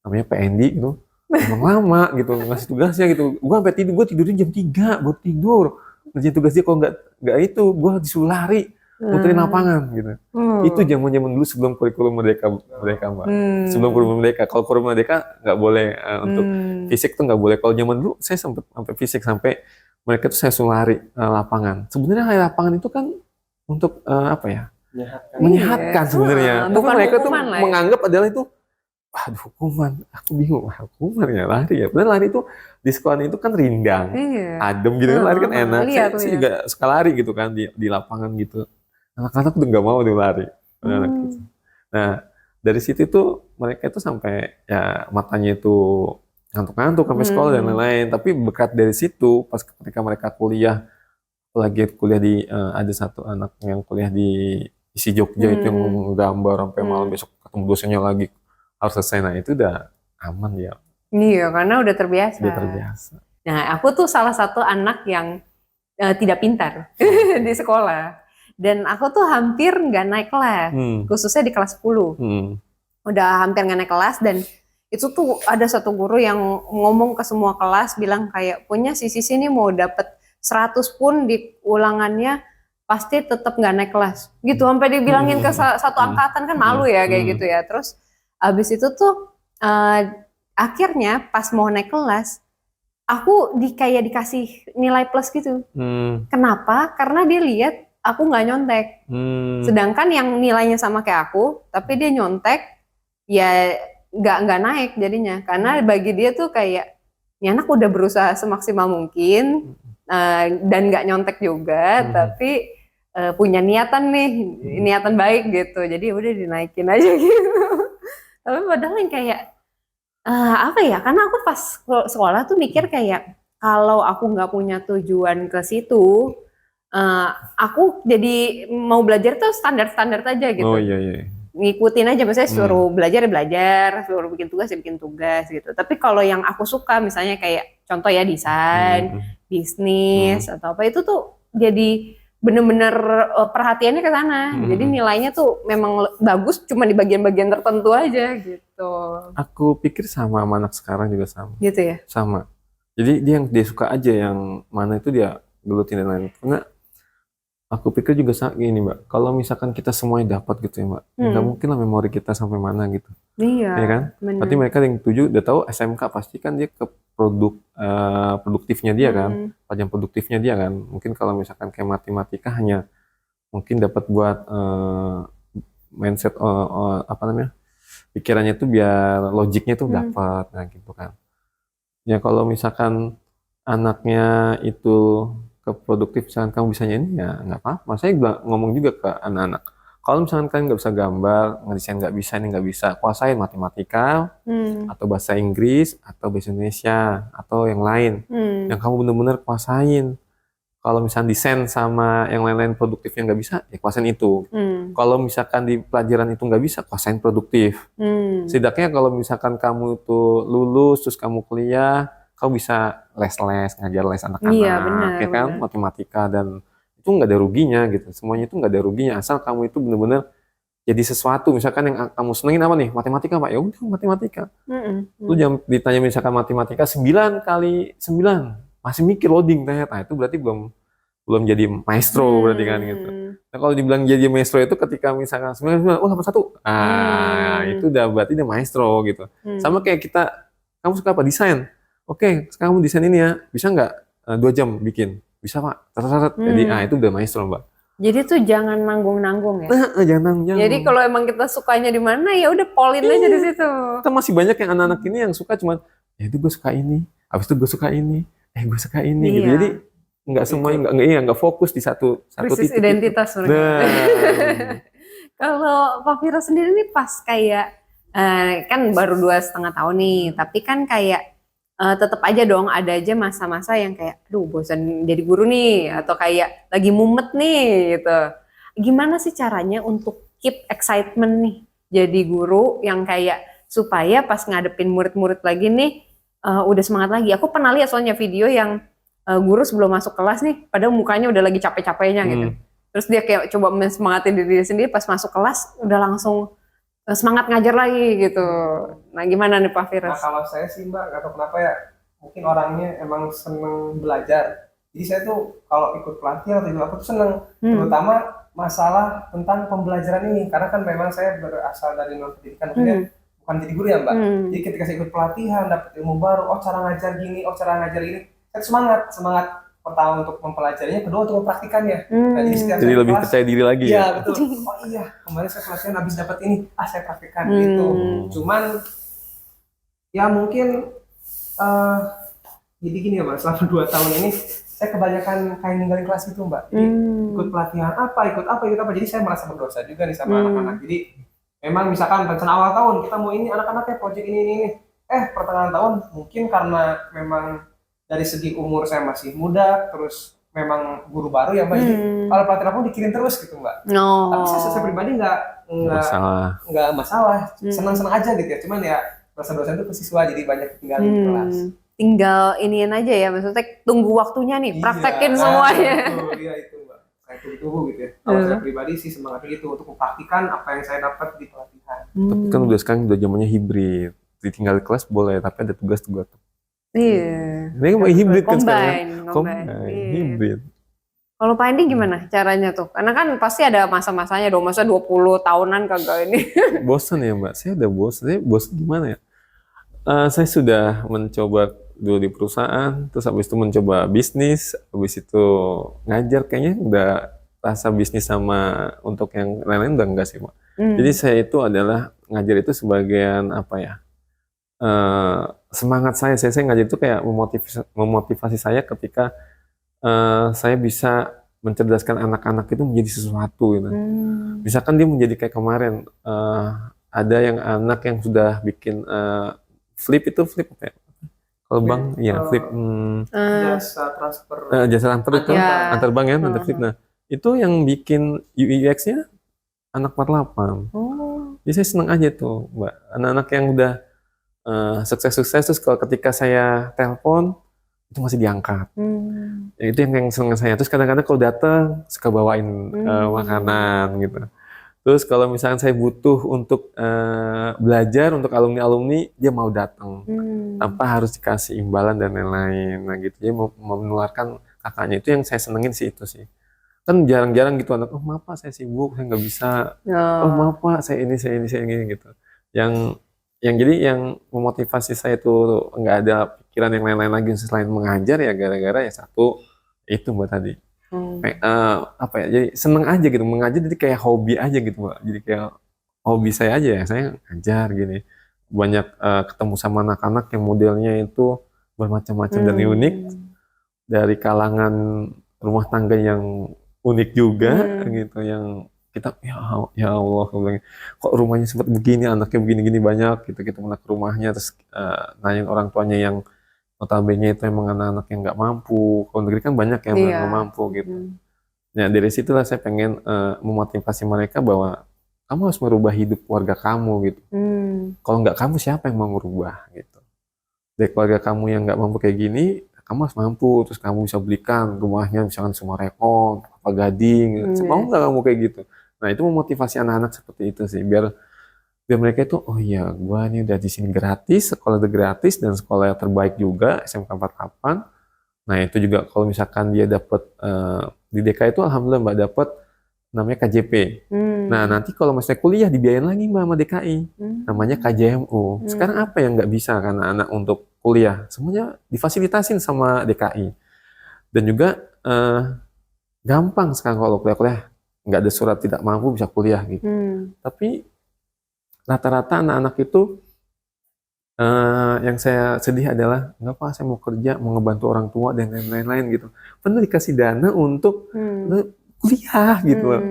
namanya PND gitu. Emang lama gitu, ngasih tugasnya gitu. Gue sampai gue tidurnya jam 3, baru tidur. Ngerjain tugas dia, kalau nggak itu, gue disuruh lari, muterin lapangan gitu. Itu zaman dulu sebelum kurikulum Merdeka Mbak. Sebelum kurikulum Merdeka. Kalau kurikulum Merdeka nggak boleh untuk fisik tuh nggak boleh. Kalau zaman dulu saya sampai fisik, sampai mereka tuh saya suruh lari lapangan. Sebenarnya lari lapangan itu kan untuk apa ya? Menyehatkan sebenarnya. Bukan mereka tuh menganggap adalah itu, waduh hukuman. Aku bingung, hukuman ya lari ya. Padahal lari itu di sekolah itu kan rindang, adem gitu kan, lari kan enak. Saya juga suka lari gitu kan di lapangan gitu. Anak-anak tuh nggak mau tuh lari. Gitu. Nah dari situ tuh mereka itu sampai ya matanya itu ngantuk-ngantuk sampai sekolah dan lain-lain. Tapi berkat dari situ, pas ketika mereka kuliah, lagi kuliah di ada satu anak yang kuliah di isi Jogja itu yang gambar sampai malam, besok ketemu dosennya lagi harus selesai. Nah itu udah aman ya. Iya, karena udah terbiasa. Nah aku tuh salah satu anak yang tidak pintar di sekolah, dan aku tuh hampir nggak naik kelas, khususnya di kelas 10. Udah hampir nggak naik kelas, dan itu tuh ada satu guru yang ngomong ke semua kelas bilang kayak, punya si Sisi nih mau dapet 100 pun di ulangannya pasti tetap nggak naik kelas gitu, sampai dibilangin ke satu angkatan, kan malu ya kayak gitu ya. Terus abis itu tuh akhirnya pas mau naik kelas aku kayak dikasih nilai plus gitu. Kenapa? Karena dia lihat aku nggak nyontek. Sedangkan yang nilainya sama kayak aku, tapi dia nyontek, ya nggak naik jadinya. Karena bagi dia tuh kayak, ini anak udah berusaha semaksimal mungkin, dan nggak nyontek juga, tapi punya niatan nih, niatan baik gitu. Jadi udah dinaikin aja gitu. Tapi padahal yang kayak, apa ya, karena aku pas sekolah tuh mikir kayak, kalau aku nggak punya tujuan ke situ, aku jadi mau belajar tuh standar-standar aja gitu. Oh iya. Ngikutin aja, misalnya suruh belajar ya belajar, suruh bikin tugas ya bikin tugas gitu. Tapi kalau yang aku suka, misalnya kayak contoh ya desain, bisnis atau apa, itu tuh jadi bener-bener perhatiannya ke sana. Jadi nilainya tuh memang bagus, cuma di bagian-bagian tertentu aja gitu. Aku pikir sama anak sekarang juga sama. Gitu ya? Sama. Jadi dia suka aja yang mana itu dia gelutin dan lain. Karena aku pikir juga gini Mbak, kalau misalkan kita semuanya dapat gitu ya Mbak, nggak mungkin lah memori kita sampai mana gitu. Iya. Ya kan? Berarti mereka yang tuju udah tahu SMK pasti kan dia ke produktifnya dia kan, pelajaran produktifnya dia kan. Mungkin kalau misalkan kayak matematika hanya mungkin dapat buat mindset apa namanya, pikirannya tuh biar logiknya tuh dapat, nah gitu kan. Ya kalau misalkan anaknya itu ke produktif, misalkan kamu bisanya ini ya nggak apa-apa. Saya ngomong juga ke anak-anak, kalau misalkan kalian nggak bisa gambar, ngedesain nggak bisa, ini nggak bisa, kuasain matematika atau bahasa Inggris atau bahasa Indonesia atau yang lain yang kamu bener-bener kuasain. Kalau misalkan desain sama yang lain-lain produktifnya nggak bisa, ya kuasain itu. Kalau misalkan di pelajaran itu nggak bisa, kuasain produktif. Setidaknya kalau misalkan kamu itu lulus terus kamu kuliah, kamu bisa les-les, ngajar les anak-anak, iya, benar, ya kan, benar. matematika, dan itu nggak ada ruginya gitu. Semuanya itu nggak ada ruginya asal kamu itu benar-benar jadi sesuatu. Misalkan yang kamu senengin apa nih? Matematika Pak, ya udah matematika. Lu jangan ditanya misalkan matematika 9 kali 9 masih mikir loading ternyata. Nah, itu berarti belum jadi maestro berarti kan gitu. Nah, kalau dibilang jadi maestro itu ketika misalkan 9, oh 81. Itu udah berarti dia maestro gitu. Sama kayak kita, kamu suka apa? Desain. Oke, sekarang kamu desain ini ya. Bisa nggak 2 jam bikin? Bisa Pak. Jadi itu udah maestro Mbak. Jadi tuh jangan nanggung-nanggung ya. Jangan. Jadi kalau emang kita sukanya di mana, ya udah polin aja di situ. Kita masih banyak yang anak-anak ini yang suka cuman, ya itu gue suka ini, habis itu gue suka ini, gue suka ini gitu. Jadi nggak semuanya nggak fokus di satu krisis titik. identitas sebenarnya. Kalau Pak Viro sendiri nih pas kayak kan baru 2,5 tahun nih, tapi kan kayak tetap aja dong ada aja masa-masa yang kayak, aduh bosan jadi guru nih, atau kayak lagi mumet nih gitu. Gimana sih caranya untuk keep excitement nih jadi guru yang kayak supaya pas ngadepin murid-murid lagi nih udah semangat lagi. Aku pernah lihat soalnya video yang guru sebelum masuk kelas nih, padahal mukanya udah lagi capek-capeknya gitu. Terus dia kayak coba mensemangatin diri sendiri, pas masuk kelas udah langsung semangat ngajar lagi gitu. Nah gimana nih Pak Virus? Nah kalau saya sih Mbak, nggak tahu kenapa ya, mungkin orangnya emang seneng belajar. Jadi saya tuh kalau ikut pelatihan atau ikut aku tuh seneng, terutama masalah tentang pembelajaran ini. Karena kan memang saya berasal dari non pendidikan, maksudnya bukan jadi guru ya Mbak. Jadi ketika saya ikut pelatihan, dapat ilmu baru, oh cara ngajar gini, oh cara ngajar ini, saya semangat. Pertama untuk mempelajarinya, kedua untuk mempraktikannya. Nah, jadi lebih kelas, percaya diri lagi ya? Iya betul. Oh iya, kemarin saya pelatihan habis dapat ini, saya praktikkan gitu. Cuman ya mungkin jadi gini ya Mbak, selama 2 tahun ini saya kebanyakan kayak ninggalin kelas itu Mbak. Jadi ikut pelatihan ikut apa. Jadi saya merasa berdosa juga nih sama anak-anak. Jadi memang misalkan rencana awal tahun kita mau ini anak-anaknya project ini. Pertengahan tahun mungkin karena memang dari segi umur saya masih muda, terus memang guru baru ya Mbak, jadi kalau pelatihan aku dikirim terus gitu Mbak. Tapi saya pribadi nggak masalah, senang-senang aja gitu ya. Cuman ya rasa dosen itu ke siswa, jadi banyak tinggalin kelas. Tinggal iniin aja ya, maksudnya tunggu waktunya nih, praktekin semuanya. Iya itu Mbak, saya tunggu gitu ya. Kalau saya pribadi sih semangatnya gitu untuk mempraktikan apa yang saya dapat di pelatihan. Tapi kan sekarang udah zamannya hibrid, ditinggal kelas boleh, tapi ada tugas-tugas. Iya. Ini kan hibrid kan sekarang. Combine. Hibrid. Kalau Pak Andi gimana caranya tuh? Karena kan pasti ada masa-masanya dong, masa 20 tahunan kagak ini. Bosan ya Mbak, saya udah bosan. Saya bosan gimana ya? Saya sudah mencoba dulu di perusahaan, terus habis itu mencoba bisnis, habis itu ngajar, kayaknya udah rasa bisnis sama untuk yang lain-lain udah enggak sih, Pak. Jadi saya itu adalah ngajar itu sebagian apa ya? Semangat saya ngajar itu kayak memotivasi saya ketika saya bisa mencerdaskan anak-anak itu menjadi sesuatu gitu. Misalkan dia menjadi kayak kemarin ada yang anak yang sudah bikin flip apa ya? Kalau bank ya flip jasa transfer jasa antar itu Ya. antar bank ya antar flip. Nah, itu yang bikin UX-nya anak 48. Oh. Jadi saya senang aja tuh, Mbak. Anak-anak yang udah sukses-sukses terus kalau ketika saya telepon itu masih diangkat. Ya, itu yang seneng saya. Terus kadang-kadang kalau datang suka bawain makanan gitu. Terus kalau misalkan saya butuh untuk belajar untuk alumni-alumni, dia mau datang tanpa harus dikasih imbalan dan lain-lain. Nah gitu, dia mau menularkan kakaknya. Itu yang saya senengin sih itu sih. Kan jarang-jarang gitu anak, oh maaf Pak saya sibuk, saya nggak bisa. Oh maaf Pak saya ini gitu. Yang jadi yang memotivasi saya itu nggak ada pikiran yang lain-lain lagi selain mengajar ya gara-gara ya satu itu Mbak tadi. Apa ya, jadi seneng aja gitu mengajar, jadi kayak hobi aja gitu Mbak. Jadi kayak hobi saya aja ya, saya ngajar gini. Banyak ketemu sama anak-anak yang modelnya itu bermacam-macam dan unik, dari kalangan rumah tangga yang unik juga gitu, yang kita ya Allah aku bilang, kok rumahnya sempat begini, anaknya begini-gini banyak gitu. Kita pernah ke rumahnya terus nanyain orang tuanya yang notabene itu emang anak-anak yang nggak mampu. Kalau negeri kan banyak yang nggak mampu gitu. Nah dari situlah saya pengen memotivasi mereka bahwa kamu harus merubah hidup keluarga kamu gitu. Kalau nggak kamu siapa yang mau merubah gitu. Dari keluarga kamu yang nggak mampu kayak gini, kamu harus mampu. Terus kamu bisa belikan rumahnya misalkan Sumarekon, apa Gading. Mau nggak kamu kayak gitu? Nah itu memotivasi anak-anak seperti itu sih, biar mereka itu oh iya gua nih udah di sini gratis, sekolah udah gratis dan sekolah yang terbaik juga SMK 48. Nah itu juga kalau misalkan dia dapat di DKI itu alhamdulillah Mbak dapat namanya KJP. Nah nanti kalau misalnya kuliah dibiayain lagi Mbak sama DKI, namanya KJMU. Sekarang apa yang nggak bisa kan anak untuk kuliah? Semuanya difasilitasin sama DKI. Dan juga gampang sekarang kalau kuliah nggak ada surat tidak mampu bisa kuliah gitu. Tapi rata-rata anak-anak itu yang saya sedih adalah nggak apa saya mau kerja, mau ngebantu orang tua dan lain-lain gitu. Pernah dikasih dana untuk kuliah gitu loh.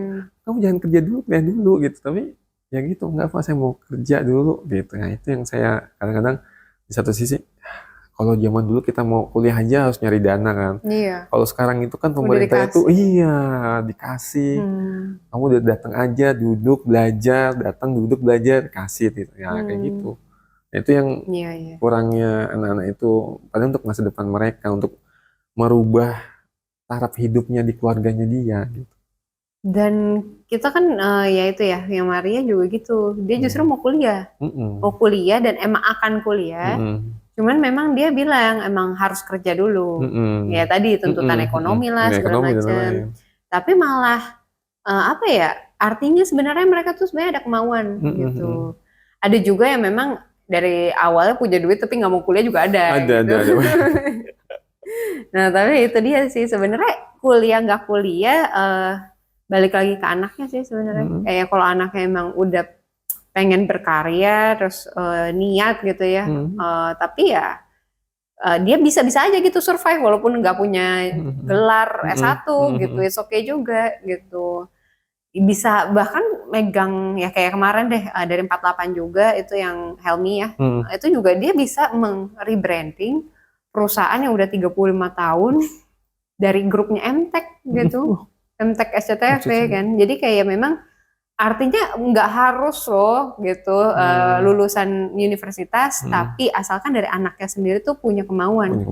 Kamu jangan kerja dulu, kuliah dulu gitu. Tapi ya gitu nggak apa saya mau kerja dulu gitu. Nah itu yang saya kadang-kadang di satu sisi, kalau zaman dulu kita mau kuliah aja harus nyari dana kan. Kalau sekarang itu kan pemerintah itu dikasih. Kamu udah datang aja, duduk belajar, datang duduk belajar, kasih gitu. Ya kayak gitu. Nah, itu yang kurangnya anak-anak itu, padahal untuk masa depan mereka, untuk merubah taraf hidupnya di keluarganya dia gitu. Dan kita kan ya itu ya, yang Maria juga gitu. Dia justru mau kuliah. Mau kuliah dan emang akan kuliah. Cuman memang dia bilang emang harus kerja dulu. Ya tadi tuntutan ekonomi lah segala macam. Tapi malah apa ya? Artinya sebenarnya mereka tuh sebenarnya ada kemauan gitu. Ada juga yang memang dari awalnya punya duit tapi nggak mau kuliah juga ada. Ada. Nah tapi itu dia sih sebenarnya kuliah nggak kuliah balik lagi ke anaknya sih sebenarnya. Kayak kalau anaknya emang udah pengen berkarya terus niat gitu ya, tapi ya dia bisa aja gitu survive walaupun nggak punya gelar S1 gitu, it's okay juga gitu. Bisa bahkan megang ya kayak kemarin deh dari 48 juga itu yang Helmi ya, itu juga dia bisa rebranding perusahaan yang udah 35 tahun dari grupnya MTech gitu, MTech SCTV kan. Jadi kayak memang artinya nggak harus loh gitu lulusan universitas, tapi asalkan dari anaknya sendiri tuh punya kemauan.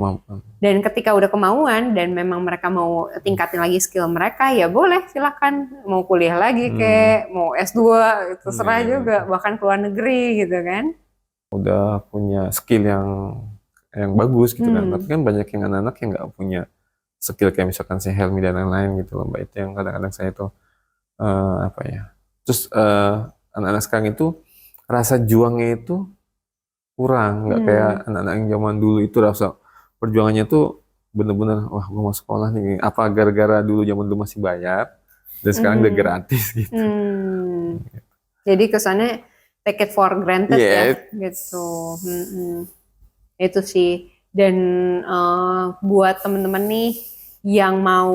Dan ketika udah kemauan dan memang mereka mau tingkatin lagi skill mereka, ya boleh silakan mau kuliah lagi kayak mau S2 terserah juga, bahkan ke luar negeri gitu kan. Udah punya skill yang bagus gitu kan. Tapi kan banyak yang anak-anak yang nggak punya skill kayak misalkan si Helmi dan lain-lain gitu loh Mbak. Itu yang kadang-kadang saya tuh apa ya. Terus anak-anak sekarang itu rasa juangnya itu kurang, nggak kayak anak-anak yang zaman dulu itu rasa perjuangannya tuh bener-bener wah gue mau sekolah nih apa gara-gara dulu zaman dulu masih bayar dan sekarang udah gratis gitu. Jadi kesannya take it for granted Yes. ya gitu. Itu sih. Dan buat temen-temen nih yang mau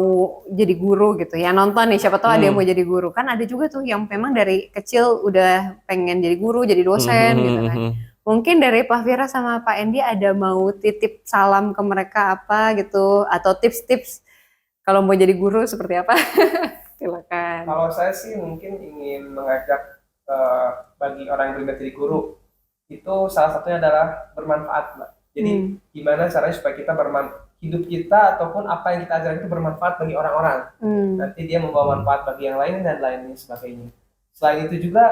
jadi guru gitu ya, nonton nih siapa tahu ada yang mau jadi guru, kan ada juga tuh yang memang dari kecil udah pengen jadi guru, jadi dosen gitu kan. Mungkin dari Pak Fira sama Pak Endi ada mau titip salam ke mereka apa gitu, atau tips-tips kalau mau jadi guru seperti apa? Silakan. Kalau saya sih mungkin ingin mengajak bagi orang yang berminat jadi guru, itu salah satunya adalah bermanfaat, Mbak. Jadi gimana caranya supaya kita hidup kita ataupun apa yang kita ajarkan itu bermanfaat bagi orang-orang. Nanti dia membawa manfaat bagi yang lain dan lain sebagainya. Selain itu juga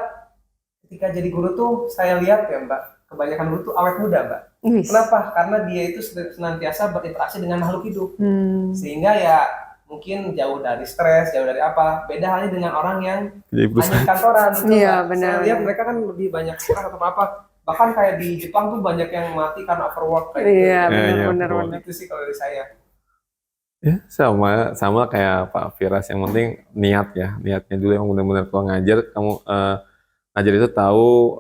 ketika jadi guru tuh saya lihat ya Mbak, kebanyakan guru tuh awet muda Mbak. Kenapa? Karena dia itu senantiasa berinteraksi dengan makhluk hidup. Sehingga ya mungkin jauh dari stres, jauh dari apa. Beda halnya dengan orang yang hanya di kantoran. Iya, benar. Saya lihat mereka kan lebih banyak stres atau apa. Bahkan kayak di Jepang tuh banyak yang mati karena overwork kayak gitu. Iya, benar. Itu sih kalau dari saya. Ya sama kayak Pak Firas, yang penting niat ya, niatnya dulu yang benar-benar kalau ngajar kamu ngajar itu tahu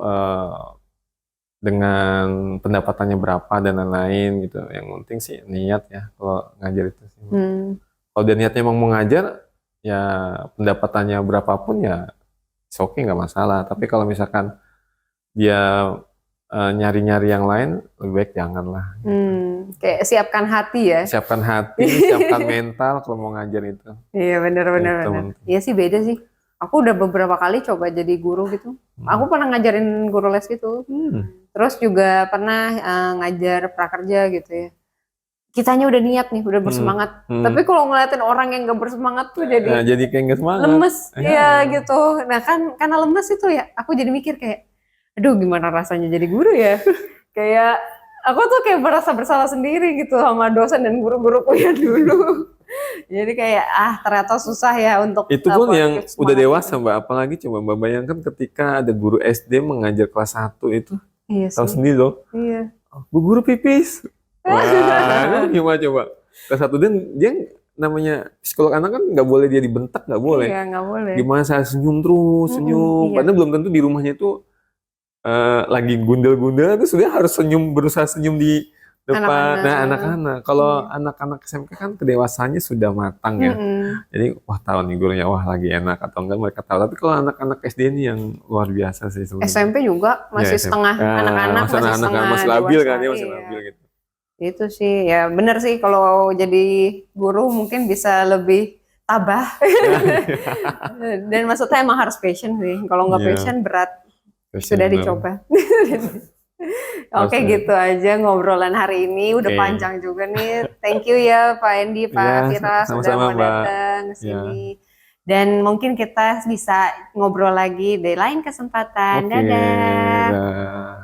dengan pendapatannya berapa dan lain-lain gitu. Yang penting sih niat ya kalau ngajar itu sih. Kalau dia niatnya emang mau ngajar ya pendapatannya berapapun ya oke nggak masalah. Tapi kalau misalkan dia nyari-nyari yang lain, lebih baik janganlah. Kayak siapkan hati ya. Siapkan hati, siapkan mental kalau mau ngajar itu. Iya benar. Iya sih beda sih. Aku udah beberapa kali coba jadi guru gitu. Aku pernah ngajarin guru les gitu. Terus juga pernah ngajar prakerja gitu ya. Kitanya udah niat nih, udah bersemangat. Tapi kalau ngeliatin orang yang gak bersemangat tuh jadi kayak gak semangat. Lemes, ya gitu. Nah kan karena lemes itu ya, aku jadi mikir kayak, aduh gimana rasanya jadi guru ya. Kayak aku tuh kayak merasa bersalah sendiri gitu sama dosen dan guru-guruku yang dulu. Jadi kayak ternyata susah ya untuk itu pun yang udah dewasa Mbak. Apalagi coba Mbak bayangkan ketika ada guru SD mengajar kelas 1 itu. Iya tahu sendiri loh. Iya. Bu guru pipis. Wah, gimana coba? Kelas 1 dan dia namanya psikolog anak kan nggak boleh dia dibentak, nggak boleh. Iya, nggak boleh. Gimana saya senyum terus, senyum. Padahal belum tentu di rumahnya itu lagi gundel-gundel, terus dia harus berusaha senyum di depan anak-anak. Kalau anak-anak SMK kan kedewasaannya sudah matang ya. Jadi wah tahu nih gurunya wah lagi enak atau enggak mereka tahu. Tapi kalau anak-anak SD ini yang luar biasa sih sebenarnya. SMP juga masih setengah anak-anak masih labil kan ya, masih labil gitu. Itu sih ya benar sih, kalau jadi guru mungkin bisa lebih tabah. Dan maksudnya emang harus passion sih. Kalau nggak passion berat. Sudah dicoba. Oke, gitu aja ngobrolan hari ini. Udah panjang juga nih. Thank you ya Pak Endi, Pak Fira sudah mau datang ke sini. Dan mungkin kita bisa ngobrol lagi di lain kesempatan. Dadah.